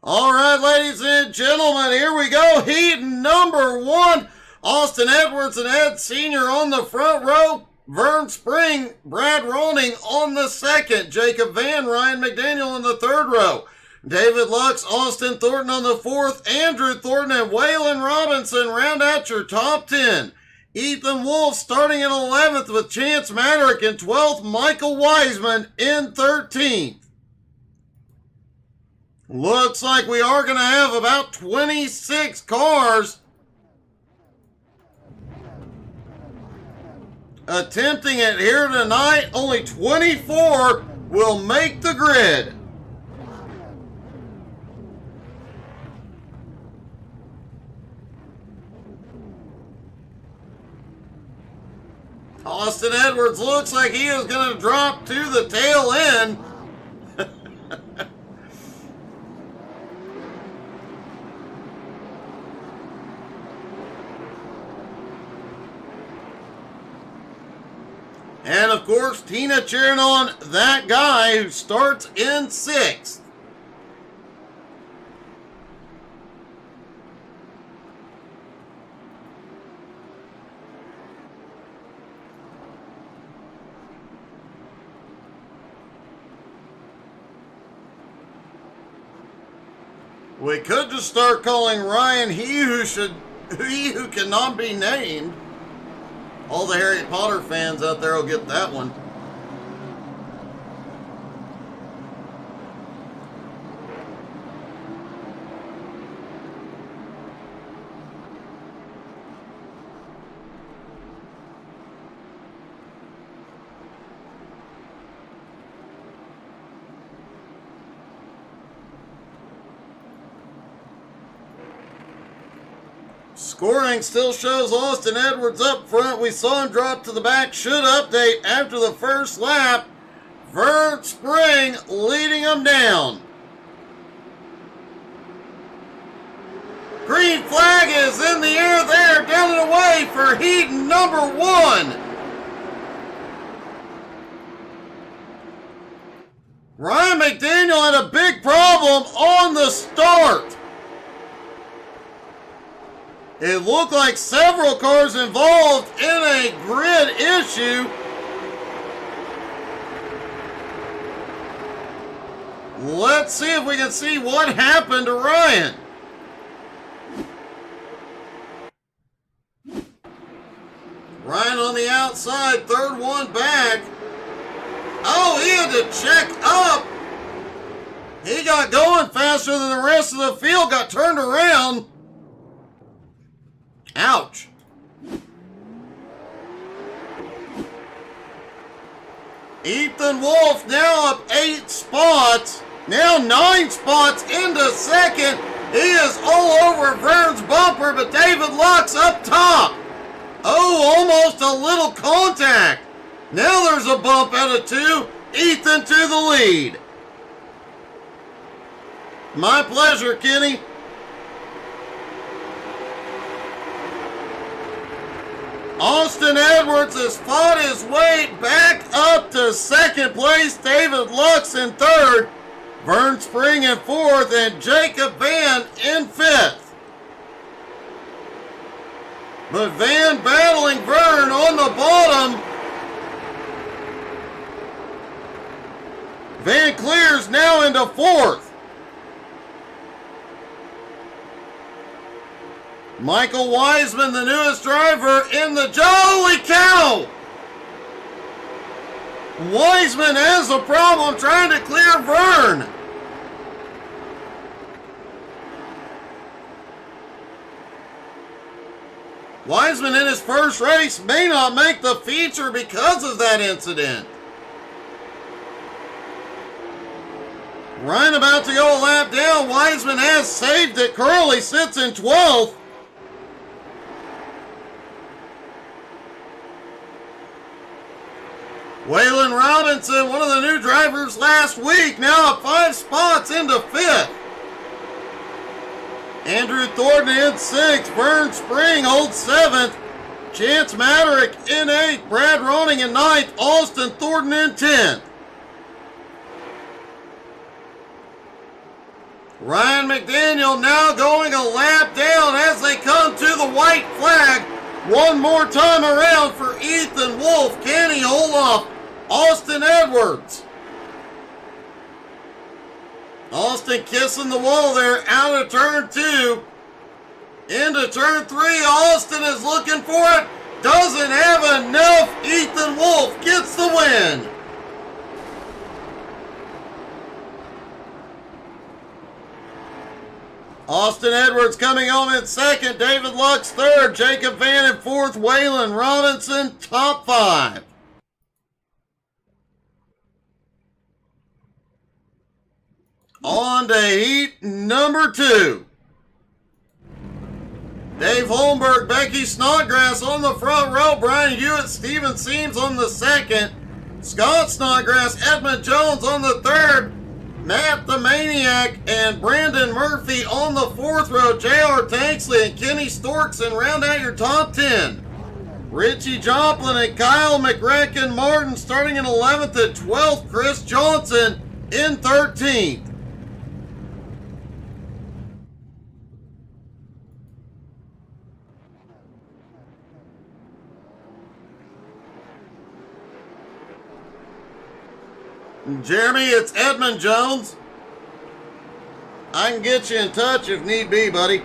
All right, ladies and gentlemen, here we go. Heat number one. Austin Edwards and Ed Sr. on the front row. Vern Spring, Brad Roning on the second. Jacob Van, Ryan McDaniel in the third row. David Lux, Austin Thornton on the fourth. Andrew Thornton and Waylon Robinson round out your top 10. Ethan Wolf starting in 11th with Chance Madrick in 12th. Michael Wiseman in 13th. Looks like we are going to have about 26 cars attempting it here tonight. Only 24 will make the grid. Austin Edwards looks like he is going to drop to the tail end. And of course, Tina cheering on that guy who starts in 6th. We could just start calling Ryan he who cannot be named. All the Harry Potter fans out there will get that one. Scoring still shows Austin Edwards up front. We saw him drop to the back. Should update after the first lap. Vern Spring leading him down. Green flag is in the air there, down and away for heat number one. Ryan McDaniel had a big problem on the start. It looked like several cars involved in a grid issue. Let's see if we can see what happened to Ryan. Ryan on the outside, third one back. Oh, he had to check up. He got going faster than the rest of the field, got turned around. Ouch. Ethan Wolf now up 8 spots. Now 9 spots into second. He is all over Vern's bumper, but David Lux up top. Oh, almost a little contact. Now there's a bump out of 2. Ethan to the lead. My pleasure, Kenny. Austin Edwards has fought his way back up to second place. David Lux in third. Vern Spring in fourth. And Jacob Van in fifth. But Van battling Vern on the bottom. Van clears now into fourth. Michael Wiseman, the newest driver in the... Holy cow! Wiseman has a problem trying to clear Vern. Wiseman in his first race may not make the feature because of that incident. Ryan about to go a lap down. Wiseman has saved it. Curley sits in 12th. Waylon Robinson, one of the new drivers last week, now up 5 spots into 5th. Andrew Thornton in 6th. Vern Spring holds 7th. Chance Madrick in 8th. Brad Roning in 9th. Austin Thornton in 10th. Ryan McDaniel now going a lap down as they come to the white flag. One more time around for Ethan Wolf. Can he hold off Austin Edwards? Austin kissing the wall there out of turn 2. Into turn 3. Austin is looking for it. Doesn't have enough. Ethan Wolf gets the win. Austin Edwards coming home in second. David Lux third. Jacob Van in fourth. Waylon Robinson top 5. On to heat number 2. Dave Holmberg, Becky Snodgrass on the front row. Brian Hewitt, Steven Seams on the second. Scott Snodgrass, Edmund Jones on the third. Matt the Maniac and Brandon Murphy on the fourth row. J.R. Tanksley and Kenny Storkson round out your top 10. Richie Joplin and Kyle McRacken Martin starting in 11th and 12th. Chris Johnson in 13th. Jeremy, it's Edmund Jones. I can get you in touch if need be, buddy.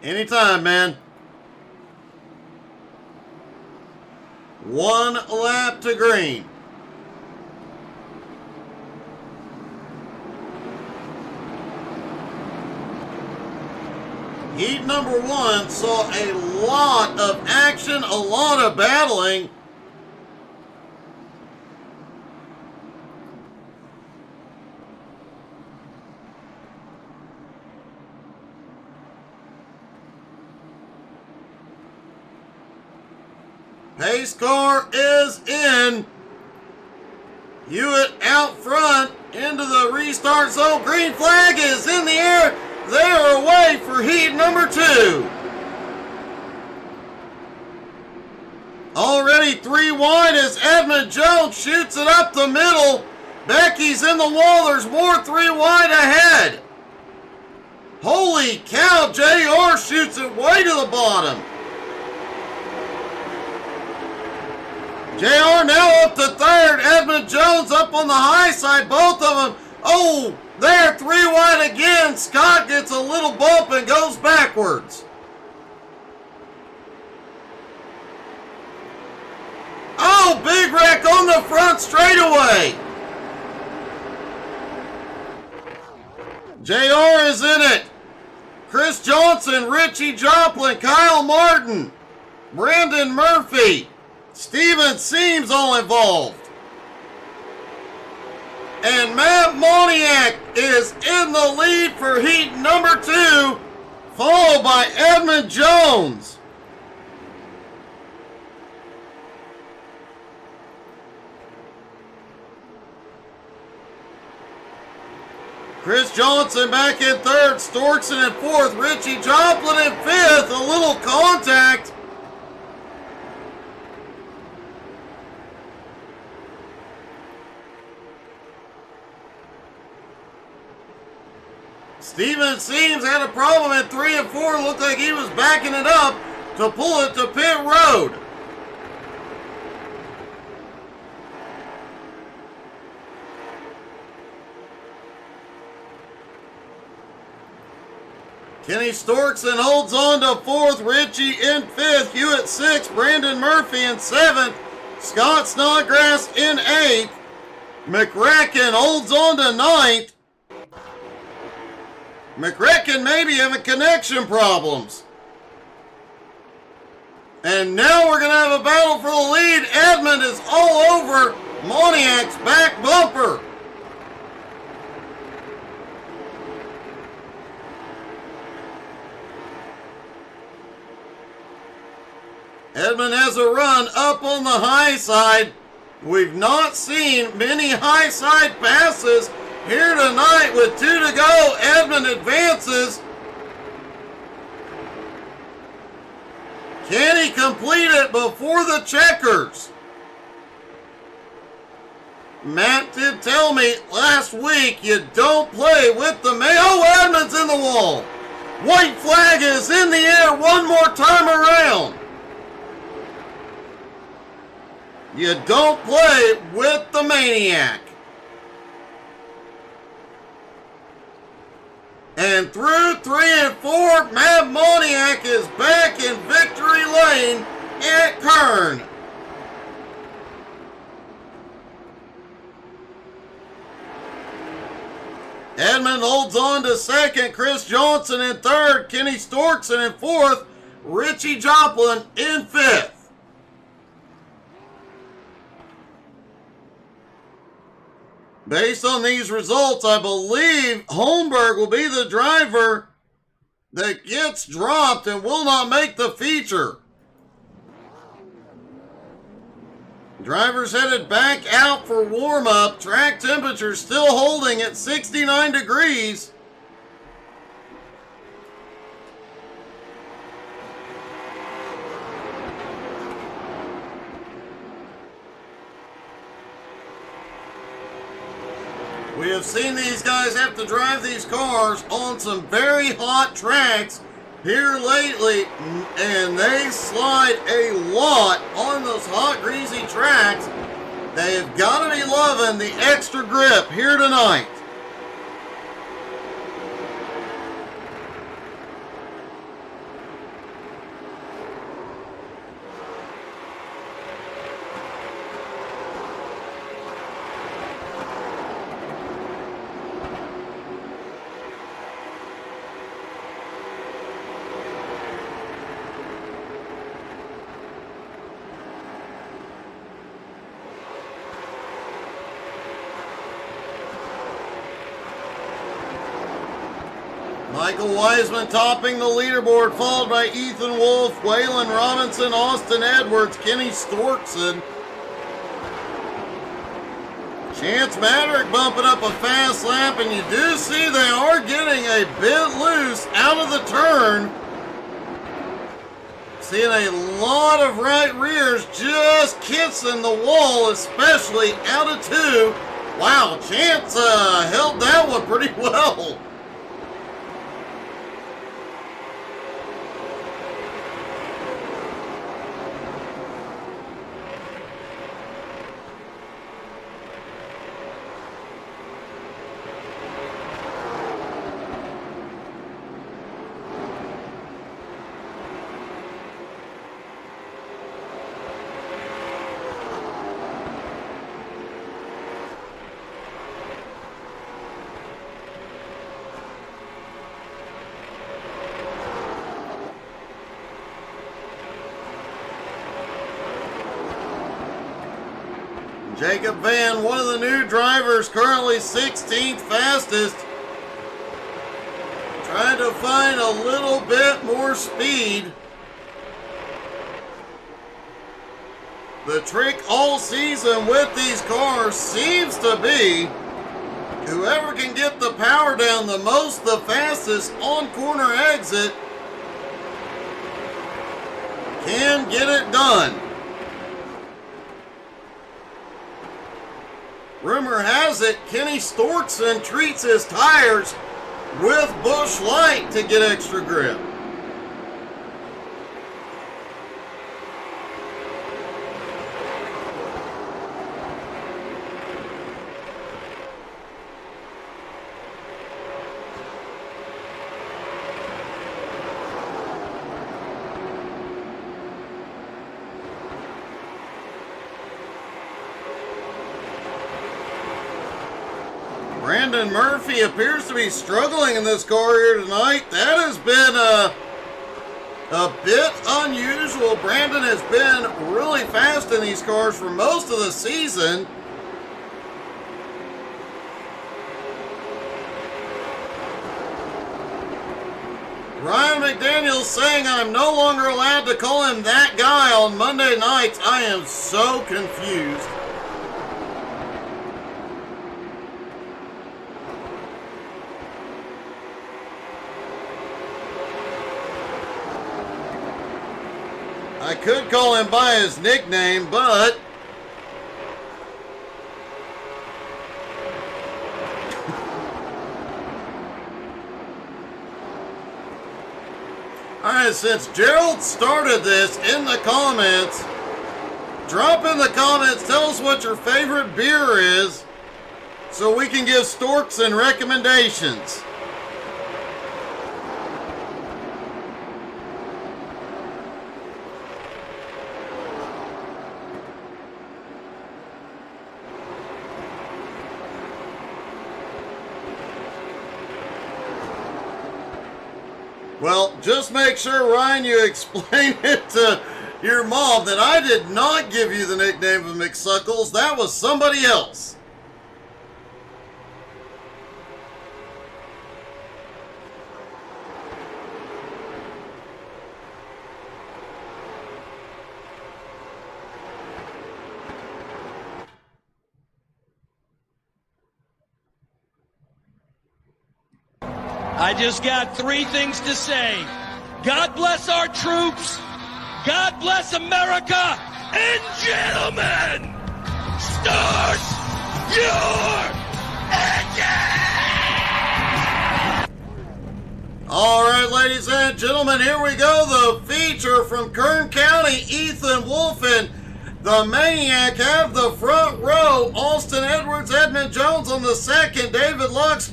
Anytime, man. One lap to green. Heat number 1 saw a lot of action, a lot of battling. Pace car is in. Hewitt out front into the restart zone. Green flag is in the air. They are away for heat number 2. Already 3 wide as Edmund Jones shoots it up the middle. Becky's in the wall. There's more 3 wide ahead. Holy cow, JR shoots it way to the bottom. JR now up to third. Edmund Jones up on the high side. Both of them. Oh, they're 3 wide again. Scott gets a little bump and goes backwards. Oh, big wreck on the front straightaway. JR is in it. Chris Johnson, Richie Joplin, Kyle Martin, Brandon Murphy, Steven Seams all involved. And Matt Moniak is in the lead for heat number 2, followed by Edmund Jones. Chris Johnson back in third, Storkson in fourth, Richie Joplin in fifth, a little contact. Steven Seams had a problem at 3 and 4. Looked like he was backing it up to pull it to pit road. Kenny Storkson holds on to fourth. Richie in fifth. Hewitt sixth. Brandon Murphy in seventh. Scott Snodgrass in eighth. McRacken holds on to ninth. McRacken maybe having connection problems. And now we're going to have a battle for the lead. Edmund is all over Moniak's back bumper. Edmond has a run up on the high side. We've not seen many high side passes here tonight with 2 to go. Edmond advances. Can he complete it before the checkers? Matt did tell me last week you don't play with the mail. Oh, Edmond's in the wall. White flag is in the air one more time around. You don't play with the Maniac. And through 3 and 4, Matt Moniak is back in victory lane at Kern. Edmond holds on to second, Chris Johnson in third, Kenny Storkson in fourth, Richie Joplin in fifth. Based on these results, I believe Holmberg will be the driver that gets dropped and will not make the feature. Drivers headed back out for warm-up. Track temperature still holding at 69 degrees. We have seen these guys have to drive these cars on some very hot tracks here lately, and they slide a lot on those hot, greasy tracks. They've got to be loving the extra grip here tonight. Michael Wiseman topping the leaderboard, followed by Ethan Wolf, Waylon Robinson, Austin Edwards, Kenny Storkson. Chance Madrick bumping up a fast lap, and you do see they are getting a bit loose out of the turn. Seeing a lot of right rears just kissing the wall, especially out of 2. Wow, Chance held that one pretty well. Jacob Van, one of the new drivers, currently 16th fastest. Trying to find a little bit more speed. The trick all season with these cars seems to be whoever can get the power down the most, the fastest on corner exit, can get it done. Rumor has it Kenny Storkson treats his tires with Busch Light to get extra grip. Brandon Murphy appears to be struggling in this car here tonight. That has been a bit unusual. Brandon has been really fast in these cars for most of the season. Ryan McDaniel saying I'm no longer allowed to call him that guy on Monday nights. I am so confused. I could call him by his nickname, but alright, since Gerald started this in the comments, drop in the comments, tell us what your favorite beer is so we can give Storks and recommendations. Well, just make sure, Ryan, you explain it to your mom that I did not give you the nickname of McSuckles. That was somebody else. I just got three things to say. God bless our troops. God bless America. And gentlemen, start your engine! All right, ladies and gentlemen, here we go. The feature from Kern County, Ethan Wolf and the Maniac have the front row. Austin Edwards, Edmund Jones on the second. David Lux,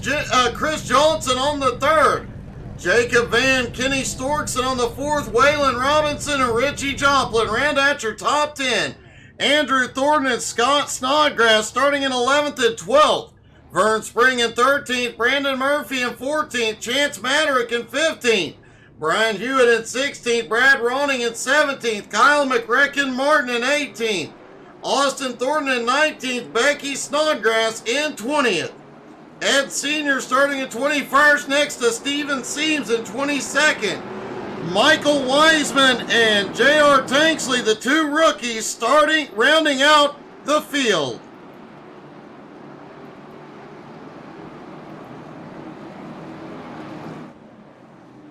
Chris Johnson on the third. Jacob Van, Kenny Storkson on the fourth. Waylon Robinson and Richie Joplin. Round out your top 10. Andrew Thornton and Scott Snodgrass starting in 11th and 12th. Vern Spring in 13th. Brandon Murphy in 14th. Chance Maderick in 15th. Brian Hewitt in 16th, Brad Ronning in 17th, Kyle McRecken Martin in 18th, Austin Thornton in 19th, Becky Snodgrass in 20th. Ed Sr. starting in 21st, next to Steven Seams in 22nd. Michael Wiseman and J.R. Tanksley, the two rookies, rounding out the field.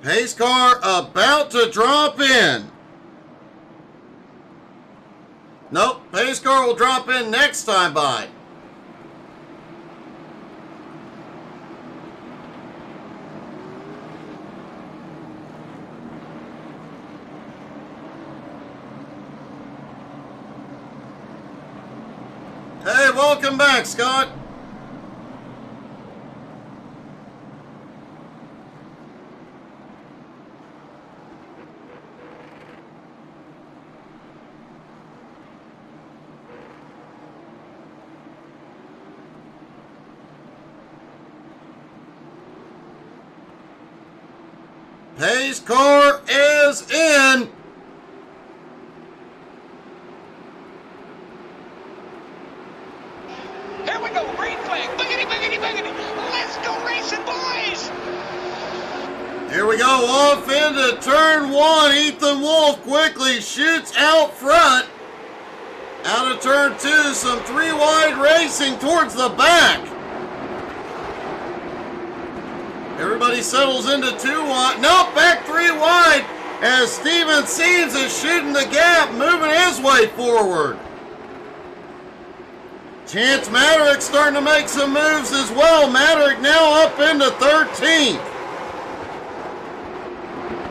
Pace car about to drop in. Nope, pace car will drop in next time by. Hey, welcome back, Scott. Pace car is in. Here we go, green flag, boogity, boogity, boogity. Let's go racing, boys. Here we go, off into turn one. Ethan Wolf quickly shoots out front. Out of turn two, some three wide racing towards the back. Everybody settles into two wide. Nope, back three wide as Steven Seams is shooting the gap, moving his way forward. Chance Maderick starting to make some moves as well. Maderick now up into 13th.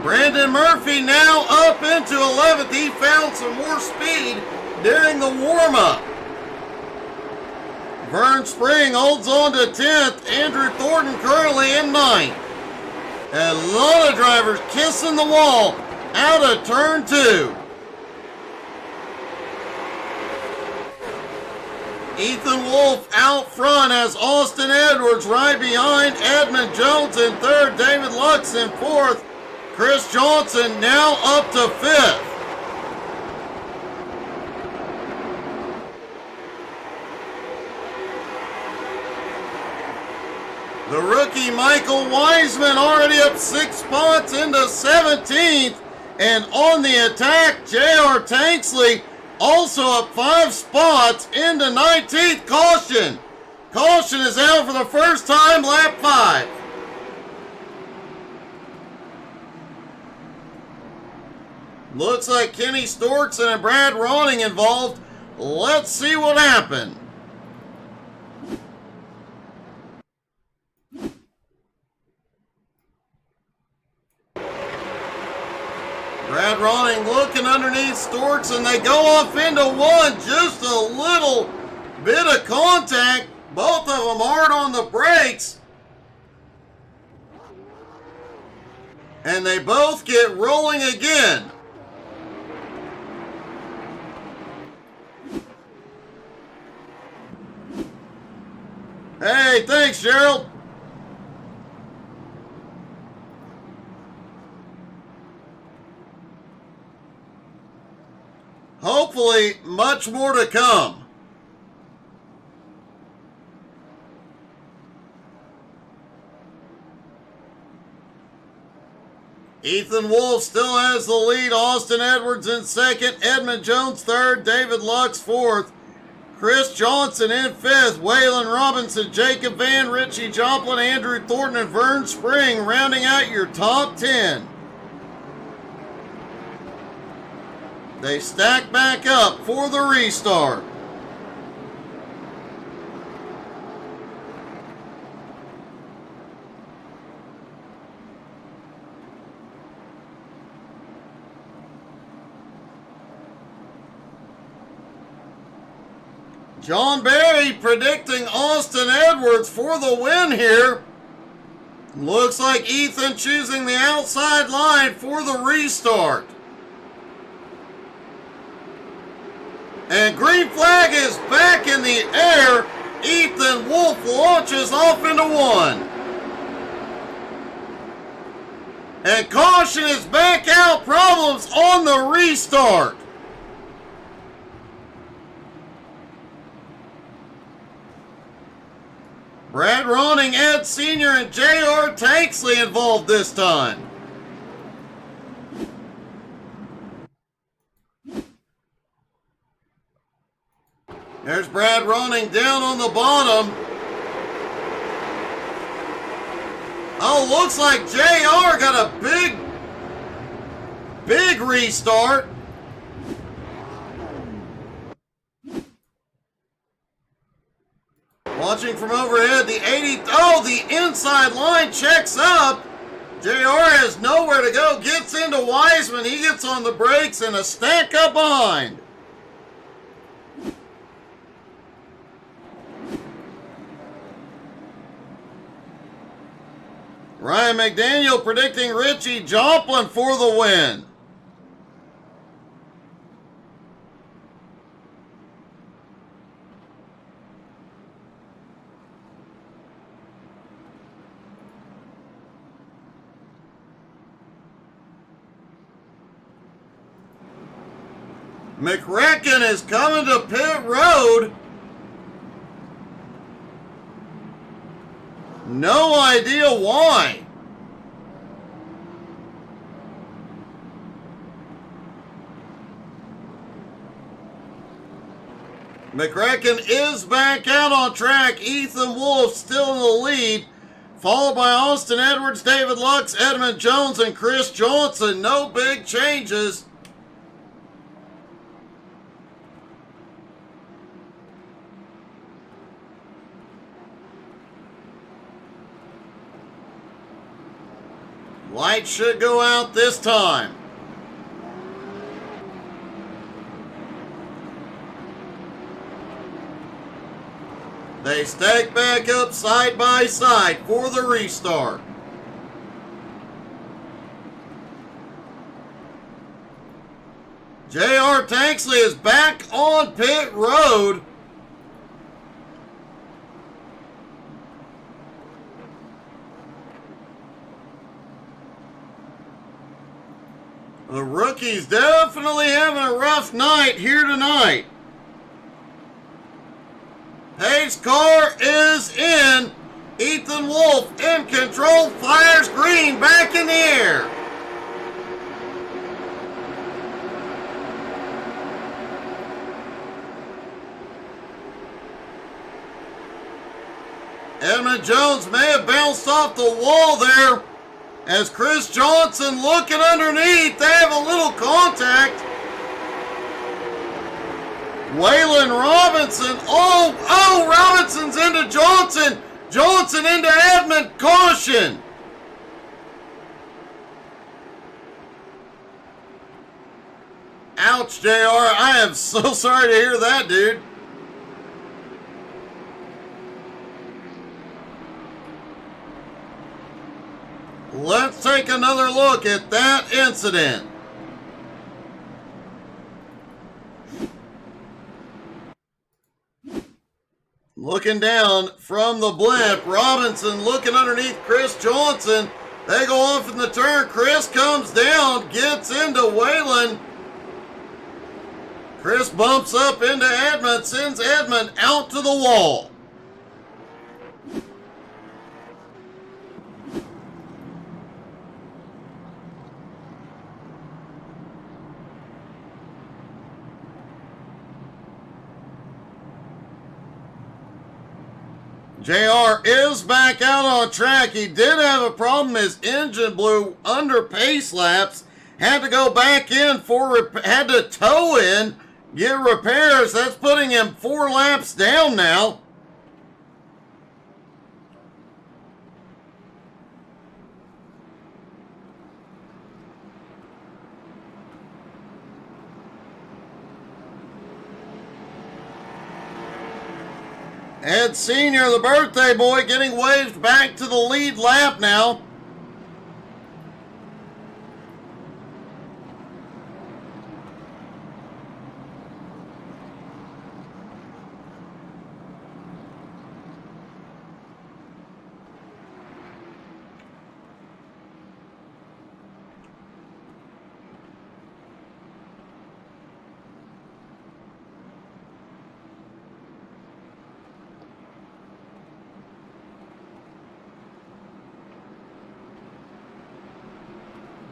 Brandon Murphy now up into 11th. He found some more speed during the warm-up. Vern Spring holds on to 10th. Andrew Thornton currently in 9th. A lot of drivers kissing the wall out of turn 2. Ethan Wolf out front as Austin Edwards right behind. Edmund Jones in 3rd. David Lux in 4th. Chris Johnson now up to 5th. The rookie rookie Michael Wiseman already up 6 spots into 17th. And on the attack, J.R. Tanksley also up 5 spots into 19th. Caution! Caution is out for the first time, lap 5. Looks like Kenny Storkson and Brad Ronning involved. Let's see what happened. Brad Ronning looking underneath Storkson. They go off into one. Just a little bit of contact. Both of them hard on the brakes. And they both get rolling again. Hey, thanks, Gerald. Hopefully, much more to come. Ethan Wolf still has the lead. Austin Edwards in second. Edmund Jones third. David Lux fourth. Chris Johnson in fifth. Waylon Robinson, Jacob Van, Richie Joplin, Andrew Thornton, and Vern Spring rounding out your top 10. They stack back up for the restart. John Barry predicting Austin Edwards for the win here. Looks like Ethan choosing the outside line for the restart. And green flag is back in the air. Ethan Wolf launches off into one. And caution is back out. Problems on the restart. Brad Ronning, Ed Sr., and J.R. Tanksley involved this time. There's Brad Ronning down on the bottom. Oh, looks like J.R. got a big restart. Watching from overhead, the 80, the inside line checks up. JR has nowhere to go, gets into Wiseman, he gets on the brakes and a stack up behind. Ryan McDaniel predicting Richie Joplin for the win. McRecken is coming to pit road. No idea why. McRecken is back out on track. Ethan Wolf still in the lead, followed by Austin Edwards, David Lux, Edmund Jones, and Chris Johnson. No big changes. Lights should go out this time. They stack back up side by side for the restart. J.R. Tanksley is back on pit road. The rookie's definitely having a rough night here tonight. Pace car is in. Ethan Wolf in control, fires green, back in the air. Edmund Jones may have bounced off the wall there as Chris Johnson looking underneath. They have a little contact. Waylon Robinson. Oh, Robinson's into Johnson. Johnson into Edmund. Caution. Ouch, JR. I am so sorry to hear that, dude. Let's take another look at that incident. Looking down from the blimp, Robinson looking underneath Chris Johnson. They go off in the turn. Chris comes down, gets into Waylon. Chris bumps up into Edmund, sends Edmund out to the wall. JR is back out on track. He did have a problem. His engine blew under pace laps. Had to go back in had to tow in, get repairs. That's putting him 4 laps down now. Ed Sr., the birthday boy, getting waved back to the lead lap now.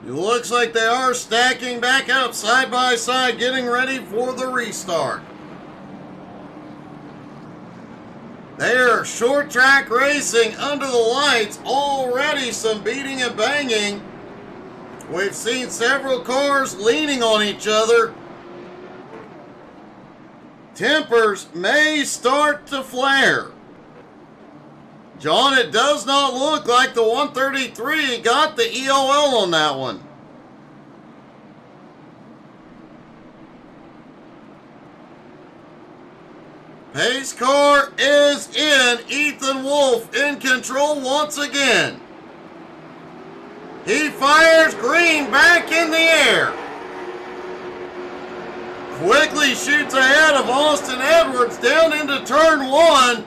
It looks like they are stacking back up side by side, getting ready for the restart. They are short track racing under the lights, already some beating and banging. We've seen several cars leaning on each other. Tempers may start to flare. John, it does not look like the 133 got the EOL on that one. Pace car is in. Ethan Wolf in control once again. He fires green, back in the air. Quickly shoots ahead of Austin Edwards down into turn 1.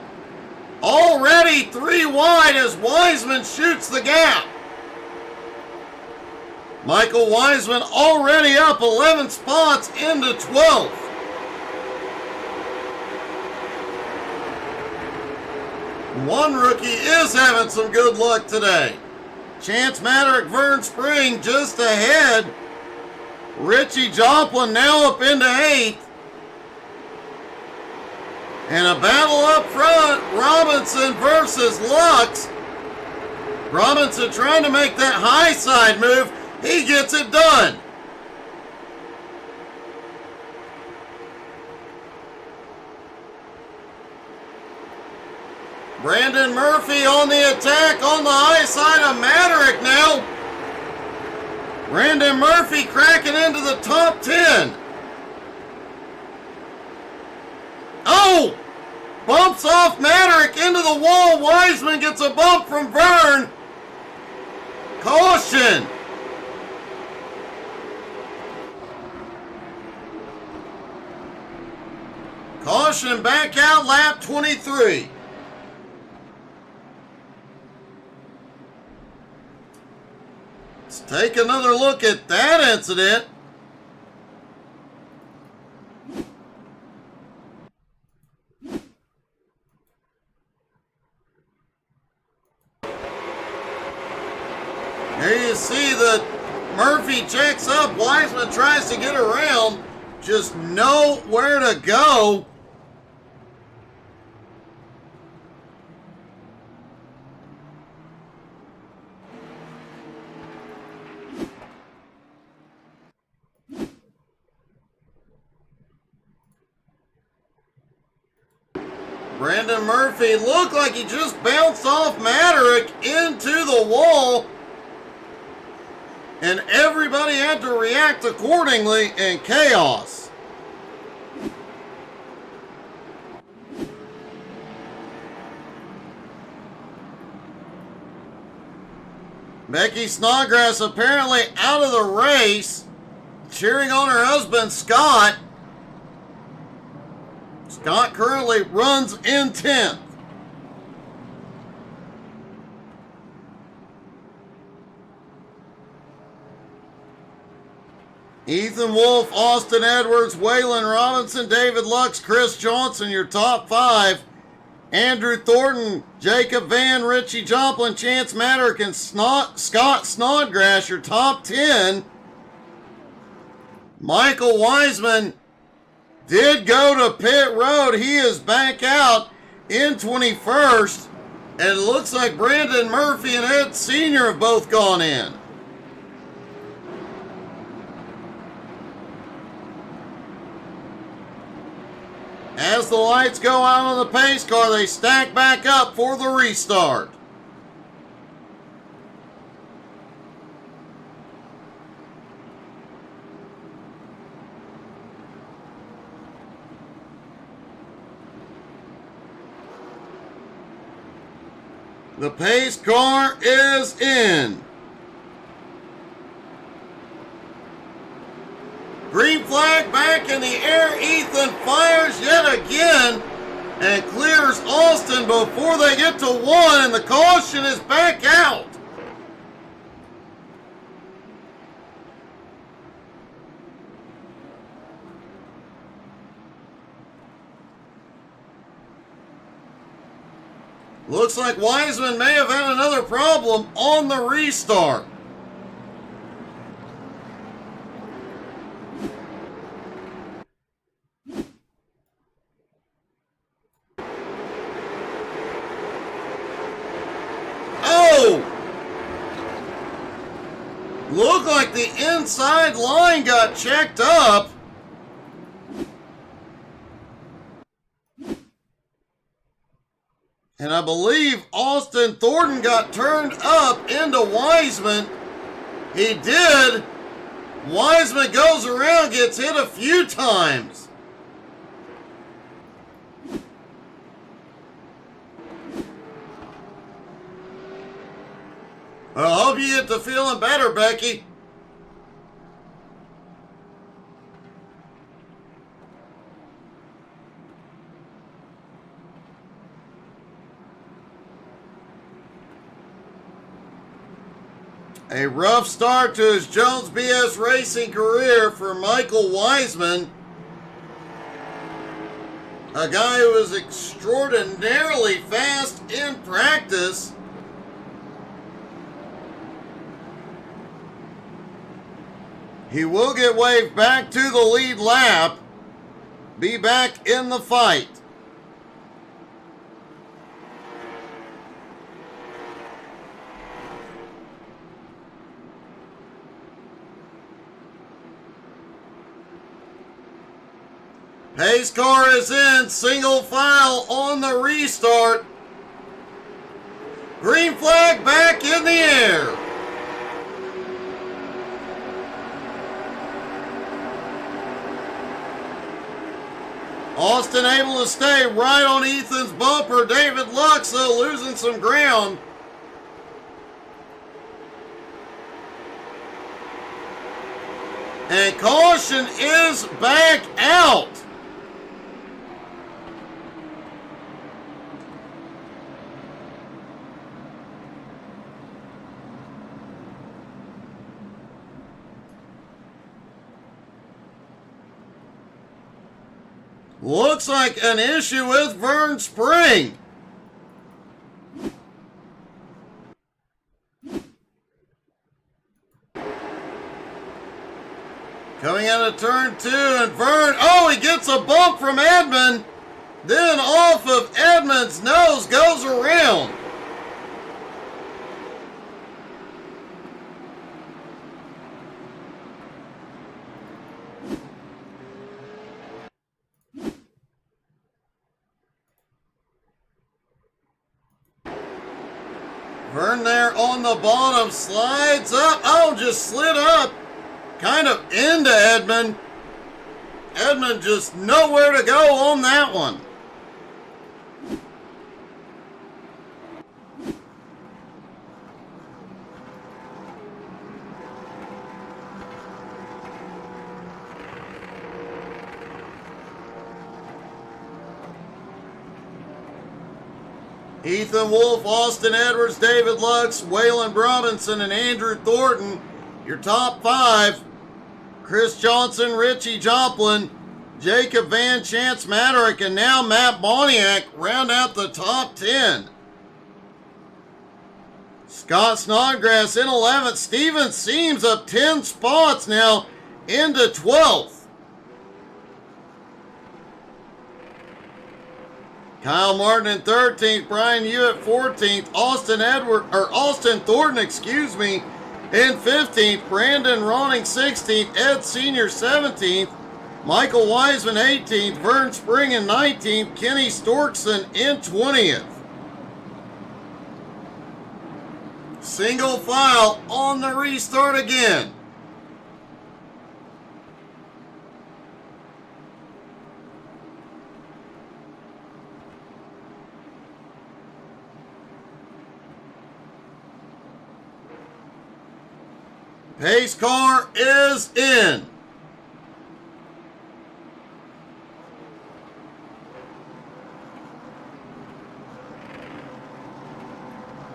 Already 3 wide as Wiseman shoots the gap. Michael Wiseman already up 11 spots into 12th. One rookie is having some good luck today. Chance Maddock, Vern Spring just ahead. Richie Joplin now up into 8th. And a battle up front, Robinson versus Lux. Robinson trying to make that high side move. He gets it done. Brandon Murphy on the attack on the high side of Maddock now. Brandon Murphy cracking into the top 10. Oh! Bumps off Maddock into the wall. Wiseman gets a bump from Vern. Caution! Caution, back out, lap 23. Let's take another look at that incident. that Murphy checks up. Wiseman tries to get around. Just nowhere to go. Brandon Murphy looked like he just bounced off Maderick into the wall. And everybody had to react accordingly in chaos. Becky Snodgrass apparently out of the race, cheering on her husband Scott. Scott currently runs in 10th. Ethan Wolf, Austin Edwards, Waylon Robinson, David Lux, Chris Johnson, your top 5. Andrew Thornton, Jacob Van, Richie Joplin, Chance Maderick, and Scott Snodgrass, your top 10. Michael Wiseman did go to pit road. He is back out in 21st. And it looks like Brandon Murphy and Ed Sr. have both gone in. As the lights go out on the pace car, they stack back up for the restart. The pace car is in. Green flag back in the air. Ethan fires yet again and clears Austin before they get to 1, and the caution is back out. Looks like Wiseman may have had another problem on the restart. Oh! Looked like the inside line got checked up. And I believe Austin Thornton got turned up into Wiseman. He did. Wiseman goes around, gets hit a few times. I hope you get to feeling better, Becky. A rough start to his Jones BS Racing career for Michael Wiseman. A guy who was extraordinarily fast in practice. He will get waved back to the lead lap. Be back in the fight. Pace car is in, single file on the restart. Green flag back in the air. Austin able to stay right on Ethan's bumper. David Lux, though, losing some ground. And caution is back out. Looks like an issue with Vern Spring. Coming out of turn 2, and Vern, oh, he gets a bump from Edmund. Then off of Edmund's nose goes around. Vern there on the bottom, slides up. Oh, just slid up. Kind of into Edmund. Edmund just nowhere to go on that one. Ethan Wolf, Austin Edwards, David Lux, Waylon Robinson, and Andrew Thornton. Your top 5. Chris Johnson, Richie Joplin, Jacob Van Chance Maderick, and now Matt Boniak round out the top 10. Scott Snodgrass in 11th. Steven Seams up 10 spots now into 12th. Kyle Martin in 13th, Brian Hewitt 14th, Austin Thornton, in 15th, Brandon Ronning 16th, Ed Senior 17th, Michael Wiseman 18th, Vern Spring in 19th, Kenny Storkson in 20th. Single file on the restart again. Pace car is in.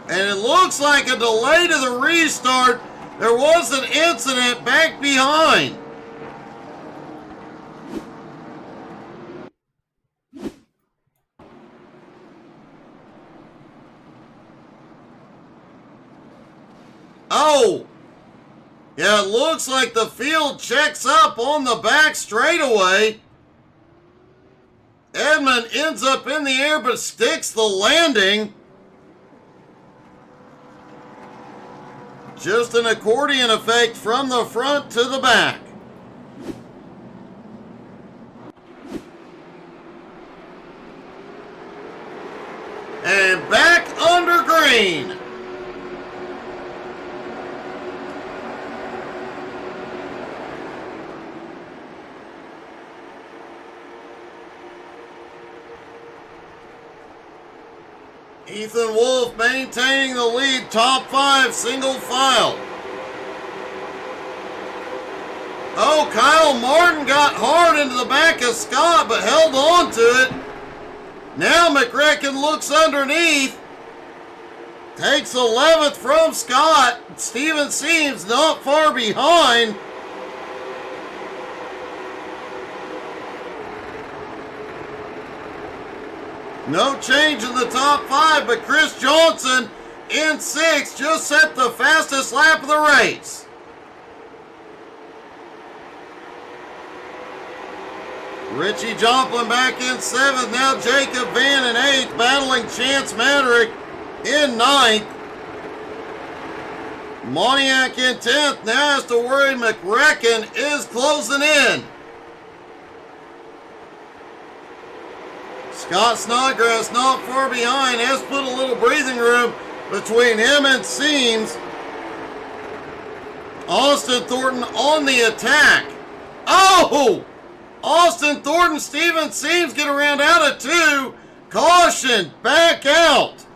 And it looks like a delay to the restart. There was an incident back behind. Oh! Yeah, it looks like the field checks up on the back straightaway. Edmund ends up in the air but sticks the landing. Just an accordion effect from the front to the back. And back under green. Ethan Wolf maintaining the lead, top 5, single file. Oh, Kyle Martin got hard into the back of Scott, but held on to it. Now McRecken looks underneath. Takes 11th from Scott. Steven Seams not far behind. No change in the top 5, but Chris Johnson in 6th just set the fastest lap of the race. Richie Joplin back in 7th. Now Jacob Van in 8th, battling Chance Maderick in 9th. Moniak in 10th. Now has to worry McRecken is closing in. Scott Snodgrass not far behind, has put a little breathing room between him and Seams. Austin Thornton on the attack. Oh! Austin Thornton, Steven Seams get around out of 2. Caution, back out.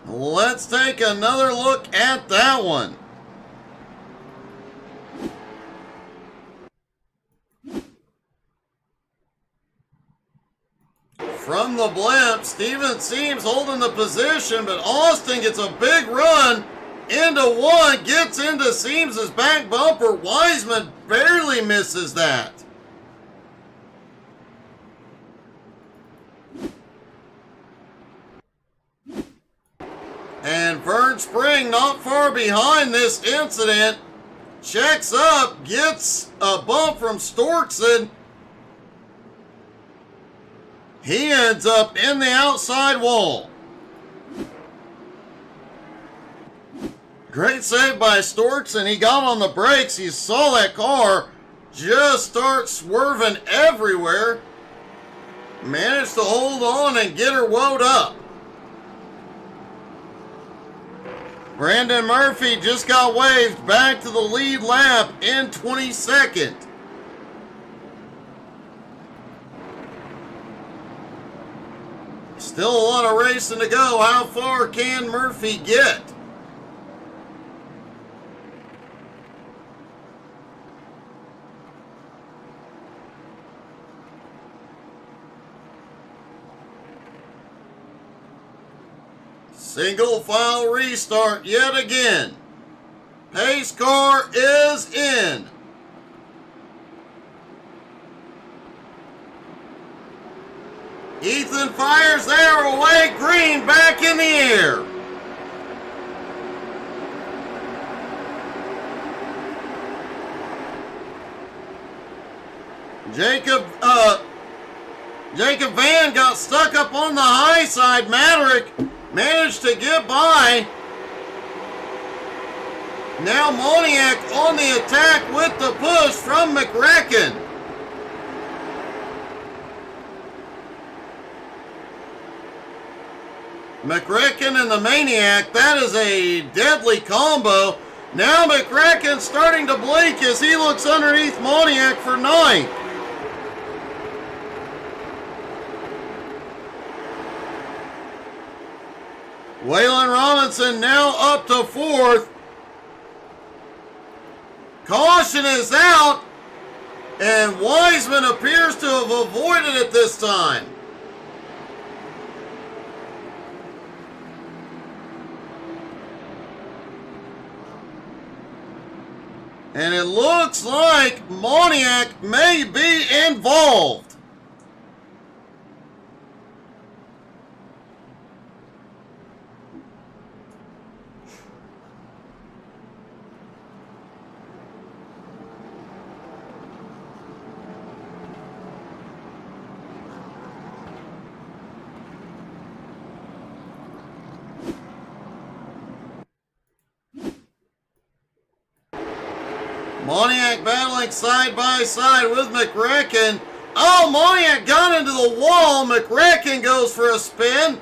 Let's take another look at that one. From the blimp, Steven Seams holding the position, but Austin gets a big run into 1, gets into Seams' back bumper. Wiseman barely misses that. Spring not far behind this incident. Checks up, gets a bump from Storkson. He ends up in the outside wall. Great save by Storkson. He got on the brakes. He saw that car just start swerving everywhere. Managed to hold on and get her woed up. Brandon Murphy just got waved back to the lead lap in 22nd. Still a lot of racing to go. How far can Murphy get? Single file restart yet again. Pace car is in. Ethan fires there away. Green back in the air. Jacob Van got stuck up on the high side. Maverick managed to get by. Now Moniak on the attack with the push from McRacken. McRacken and the Maniac, that is a deadly combo. Now McRacken starting to blink as he looks underneath Moniak for ninth. Waylon Robinson now up to fourth. Caution is out, and Wiseman appears to have avoided it this time. And it looks like Moniak may be involved. Moniak battling side by side with McRacken. Oh, Moniak got into the wall. McRacken goes for a spin.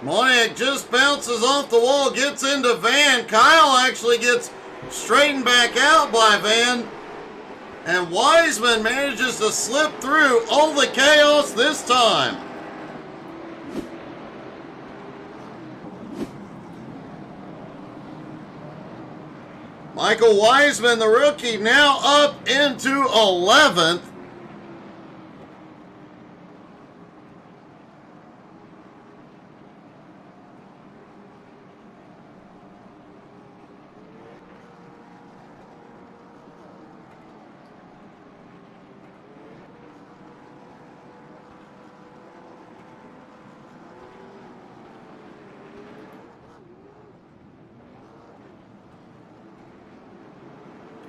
Moniak just bounces off the wall, gets into Van. Kyle actually gets straightened back out by Van. And Wiseman manages to slip through all the chaos this time. Michael Wiseman, the rookie, now up into 11th.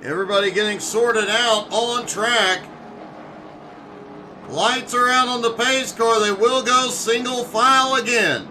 Everybody getting sorted out on track. Lights are out on the pace car. They will go single file again.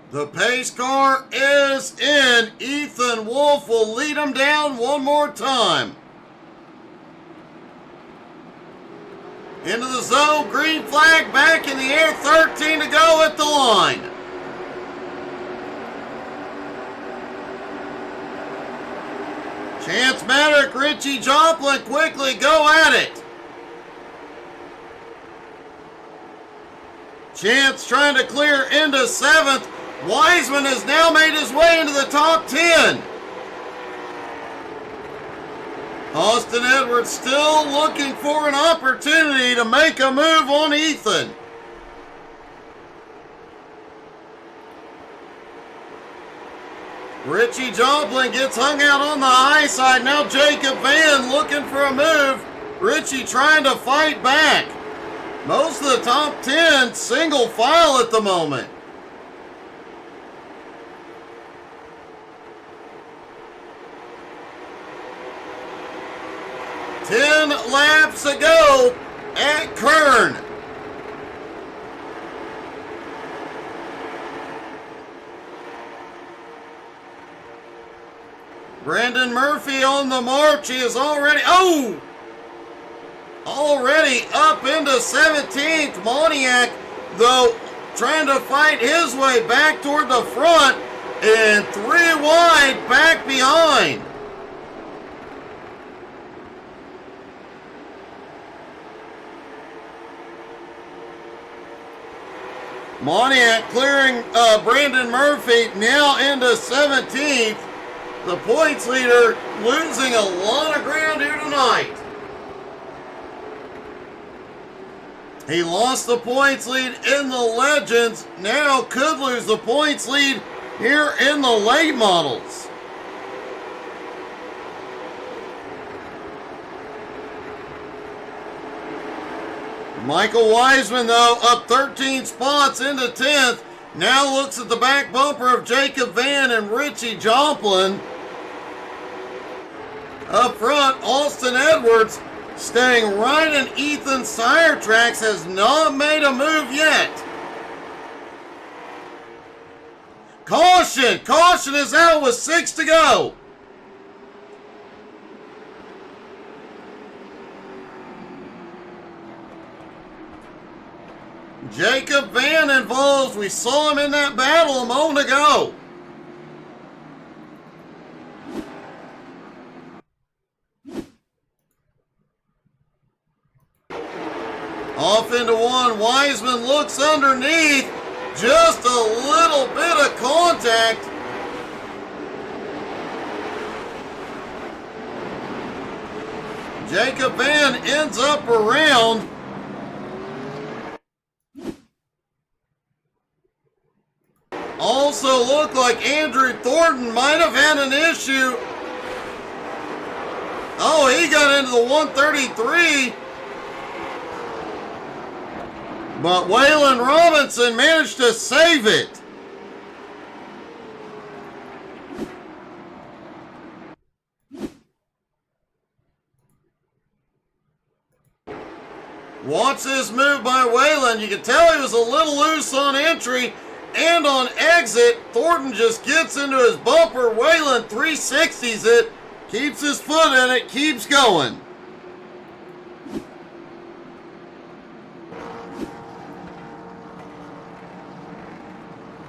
The pace car is in. Ethan Wolf will lead him down one more time. Into the zone, green flag back in the air, 13 to go at the line. Chance Maddock, Richie Joplin quickly go at it. Chance trying to clear into 7th. Wiseman has now made his way into the top 10. Austin Edwards still looking for an opportunity to make a move on Ethan. Richie Joplin gets hung out on the high side. Now Jacob Van looking for a move. Richie trying to fight back. Most of the top 10 single file at the moment. Ten laps to go at Kern. Brandon Murphy on the march. He is already up into 17th. Moniak, though, trying to fight his way back toward the front, and 3 wide back behind. Moniak clearing Brandon Murphy now into 17th. The points leader losing a lot of ground here tonight. He lost the points lead in the Legends. Now could lose the points lead here in the late models. Michael Wiseman, though, up 13 spots into 10th. Now looks at the back bumper of Jacob Van and Richie Joplin. Up front, Austin Edwards staying right in Ethan's tire tracks, has not made a move yet. Caution! Caution is out with 6 to go. Jacob Van involved. We saw him in that battle a moment ago. Off into 1. Wiseman looks underneath. Just a little bit of contact. Jacob Van ends up around. Also looked like Andrew Thornton might have had an issue. Oh, he got into the 133. But Waylon Robinson managed to save it. Watch this move by Waylon. You can tell he was a little loose on entry and on exit. Thornton just gets into his bumper. Waylon 360s it, keeps his foot in it, keeps going.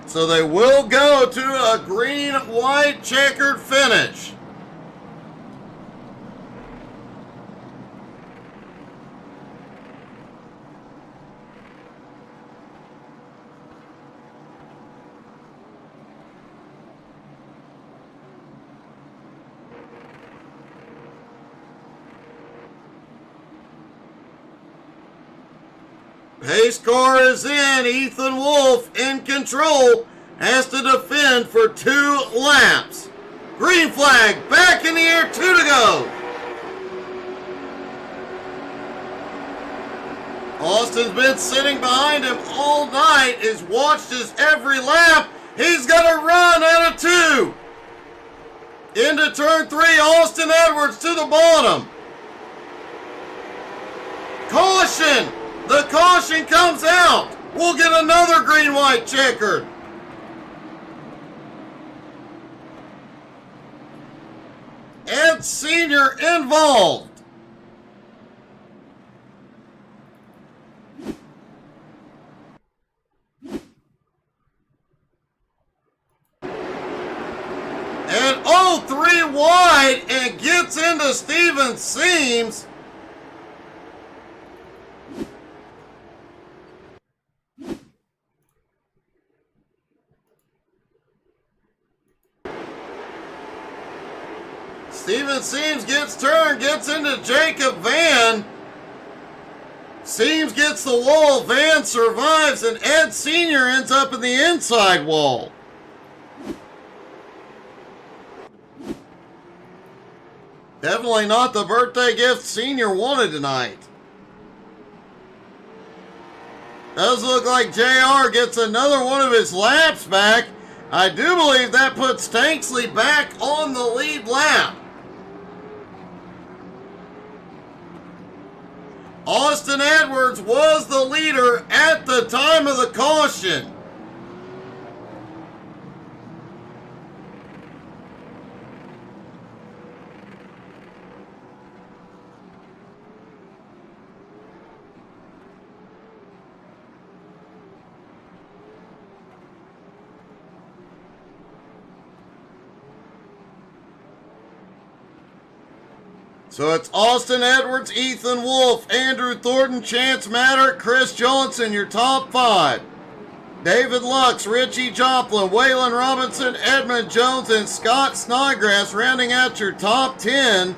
So they will go to a green-white checkered finish. Pace car is in. Ethan Wolf in control. Has to defend for 2 laps. Green flag back in the air. 2 to go. Austin's been sitting behind him all night. Has watched his every lap. He's got to run out of 2. Into turn 3. Austin Edwards to the bottom. Caution. The caution comes out. We'll get another green-white checkered. Ed Sr. involved. And 3 wide and gets into Steven Seams. Steven Seams gets turned, gets into Jacob Van. Seams gets the wall, Van survives, and Ed Sr. ends up in the inside wall. Definitely not the birthday gift Senior wanted tonight. Does look like JR gets another one of his laps back. I do believe that puts Tanksley back on the lead lap. Austin Edwards was the leader at the time of the caution. So it's Austin Edwards, Ethan Wolf, Andrew Thornton, Chance Maddock, Chris Johnson, your top 5. David Lux, Richie Joplin, Waylon Robinson, Edmund Jones, and Scott Snodgrass rounding out your top 10.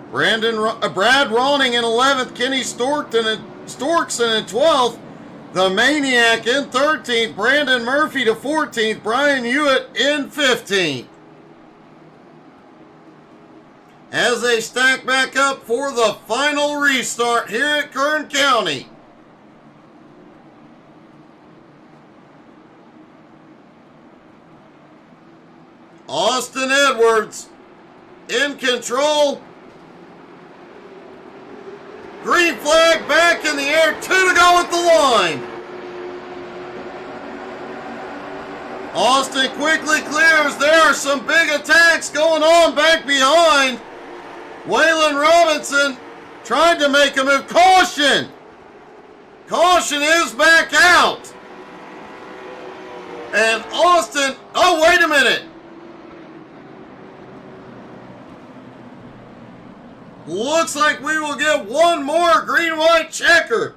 Brad Ronning in 11th, Kenny Storkson in 12th, The Maniac in 13th, Brandon Murphy to 14th, Brian Hewitt in 15th. As they stack back up for the final restart here at Kern County. Austin Edwards in control. Green flag back in the air, 2 to go at the line. Austin quickly clears. There are some big attacks going on back behind. Waylon Robinson tried to make a move. Caution! Caution is back out. And Austin, oh, wait a minute. Looks like we will get one more green-white checker.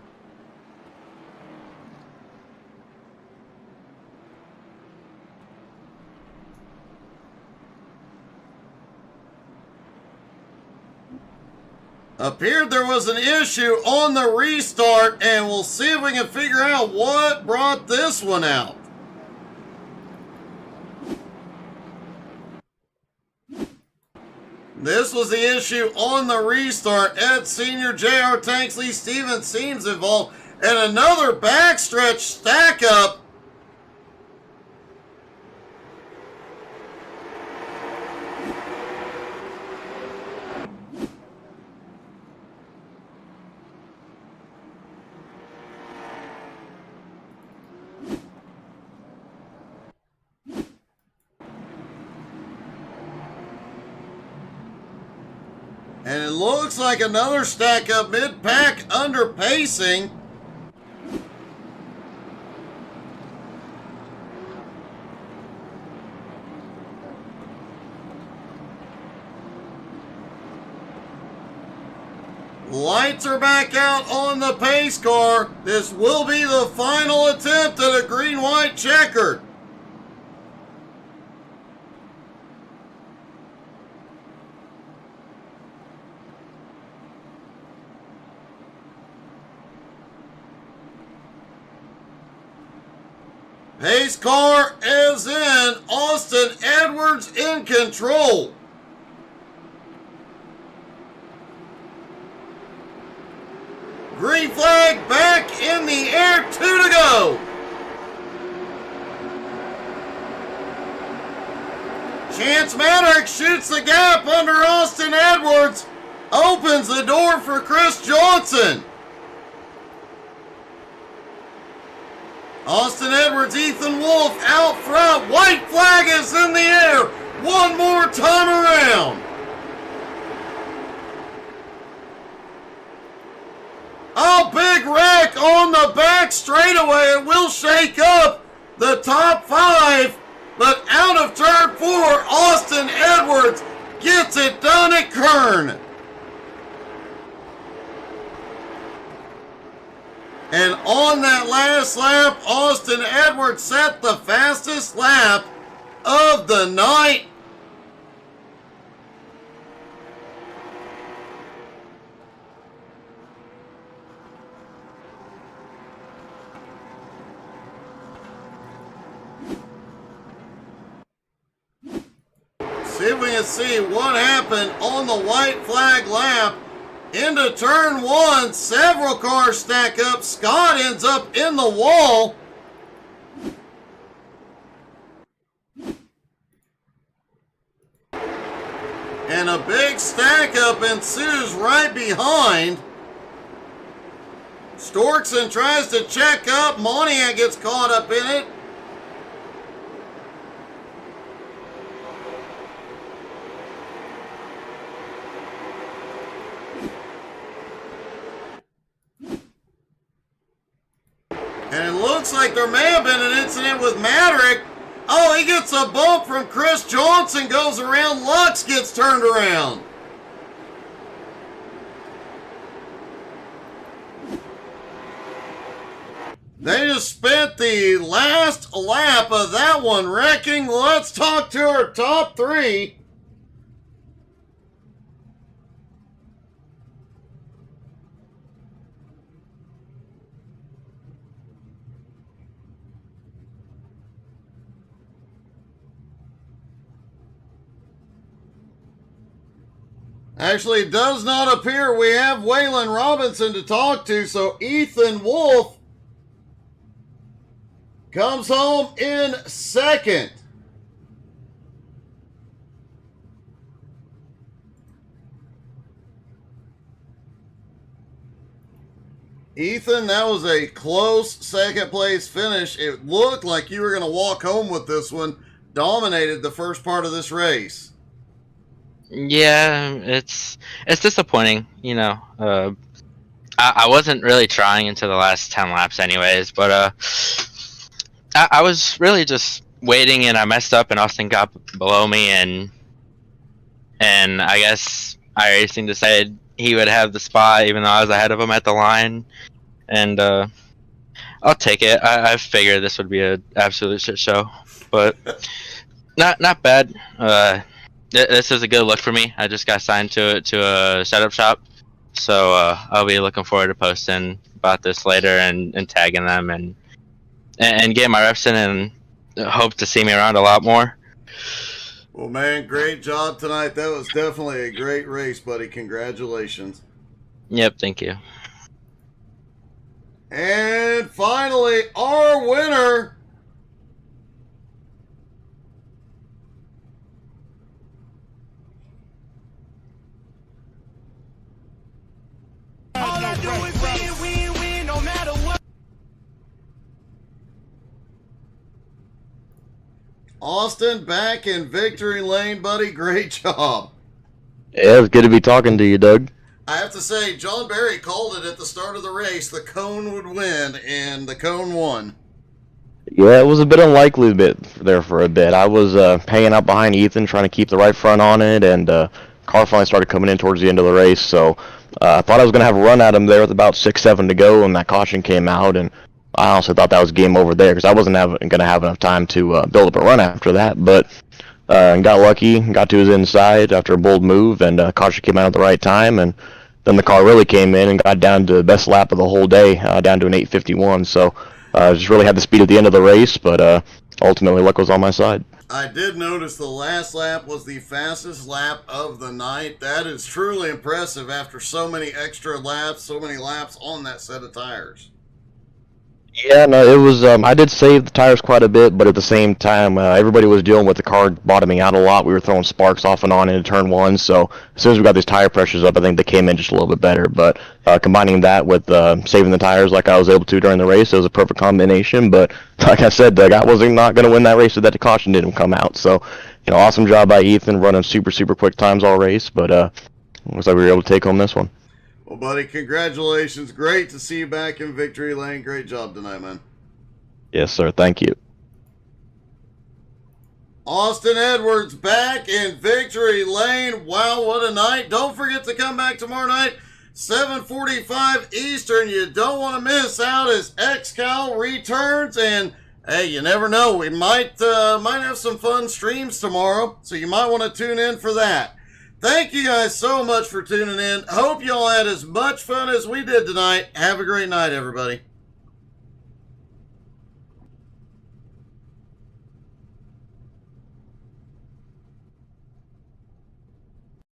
Appeared there was an issue on the restart, and we'll see if we can figure out what brought this one out. This was the issue on the restart. Ed Sr., JR Tanksley, Steven Seams involved, and another backstretch stack up. And it looks like another stack up mid-pack under pacing. Lights are back out on the pace car. This will be the final attempt at a green-white checker. Pace car is in. Austin Edwards in control. Green flag back in the air, 2 to go. Chance Maddox shoots the gap under Austin Edwards. Opens the door for Chris Johnson. Austin Edwards, Ethan Wolf out front. White flag is in the air. One more time around. A big wreck on the back straightaway. It will shake up the top 5. But out of turn 4, Austin Edwards gets it done at Kern. And on that last lap, Austin Edwards set the fastest lap of the night. See if we can see what happened on the white flag lap. Into turn one, several cars stack up. Scott ends up in the wall. And a big stack up ensues right behind. Storkson tries to check up. Moniak gets caught up in it. And it looks like there may have been an incident with Madrick. Oh, he gets a bump from Chris Johnson, goes around. Lux gets turned around. They just spent the last lap of that one wrecking. Let's talk to our top three. Actually, it does not appear we have Waylon Robinson to talk to, so Ethan Wolf comes home in second. Ethan, that was a close second place finish. It looked like you were going to walk home with this one. Dominated the first part of this race. Yeah, it's disappointing, you know. I wasn't really trying into the last 10 laps anyways, but I was really just waiting, and I messed up and Austin got below me, and I guess iRacing decided he would have the spot even though I was ahead of him at the line, and I'll take it. I figured this would be an absolute shit show, but not bad. This is a good look for me. I just got signed to a setup shop, so I'll be looking forward to posting about this later and tagging them and getting my reps in, and hope to see me around a lot more. Well, man, great job tonight. That was definitely a great race, buddy. Congratulations. Yep, thank you. And finally, our winner. Austin, back in victory lane, buddy. Great job. Yeah, it's good to be talking to you, Doug. I have to say, John Barry called it at the start of the race. The cone would win, and the cone won. Yeah, it was a bit unlikely there for a bit. I was hanging out behind Ethan, trying to keep the right front on it, and car finally started coming in towards the end of the race, so I thought I was going to have a run at him there with about 6-7 to go, and that caution came out, and I honestly thought that was game over there because I wasn't going to have enough time to build up a run after that, but got lucky, got to his inside after a bold move, and caution came out at the right time, and then the car really came in and got down to the best lap of the whole day, down to an 8:51, so just really had the speed at the end of the race, but ultimately luck was on my side. I did notice the last lap was the fastest lap of the night. That is truly impressive after so many extra laps, so many laps on that set of tires. Yeah, no, it was, I did save the tires quite a bit, but at the same time, everybody was dealing with the car bottoming out a lot. We were throwing sparks off and on into turn one, so as soon as we got these tire pressures up, I think they came in just a little bit better, but combining that with saving the tires like I was able to during the race, it was a perfect combination, but like I said, Doug, I wasn't not going to win that race if that caution didn't come out, so, you know, awesome job by Ethan running super, super quick times all race, but looks like we were able to take home this one. Well, buddy, congratulations. Great to see you back in victory lane. Great job tonight, man. Yes, sir. Thank you. Austin Edwards back in victory lane. Wow, what a night. Don't forget to come back tomorrow night, 7:45 Eastern. You don't want to miss out as XCal returns. And, hey, you never know. We might have some fun streams tomorrow, so you might want to tune in for that. Thank you guys so much for tuning in. Hope y'all had as much fun as we did tonight. Have a great night, everybody.